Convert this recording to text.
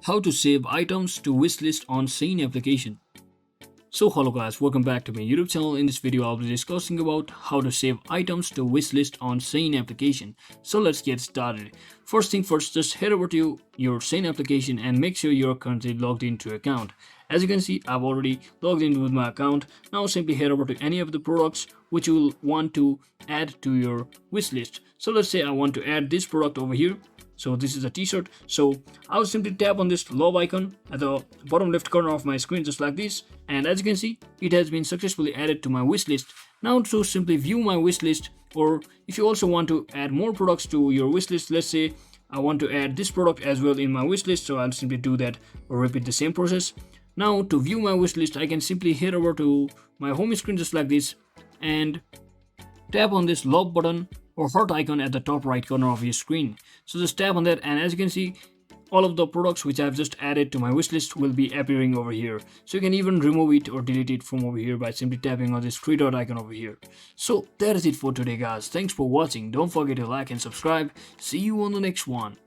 How to save items to wishlist on Shein application. So hello guys, welcome back to my YouTube channel. In this video I'll be discussing about how to save items to wishlist on Shein application. So let's get started. First thing first, just head over to your Shein application and make sure you're currently logged into your account. As you can see, I've already logged in with my account. Now simply head over to any of the products which you will want to add to your wishlist. So let's say I want to add this product over here. So this is a t-shirt. So I'll simply tap on this love icon at the bottom left corner of my screen, just like this. And as you can see, it has been successfully added to my wish list. Now to simply view my wish list, or if you also want to add more products to your wish list, let's say I want to add this product as well in my wish list. So I'll simply do that or repeat the same process. Now to view my wish list, I can simply head over to my home screen just like this and tap on this love button or heart icon at the top right corner of your screen. So just tap on that, and as you can see, all of the products which I've just added to my wishlist will be appearing over here. So you can even remove it or delete it from over here by simply tapping on this three dot icon over here. So that is it for today guys. Thanks for watching. Don't forget to like and subscribe. See you on the next one.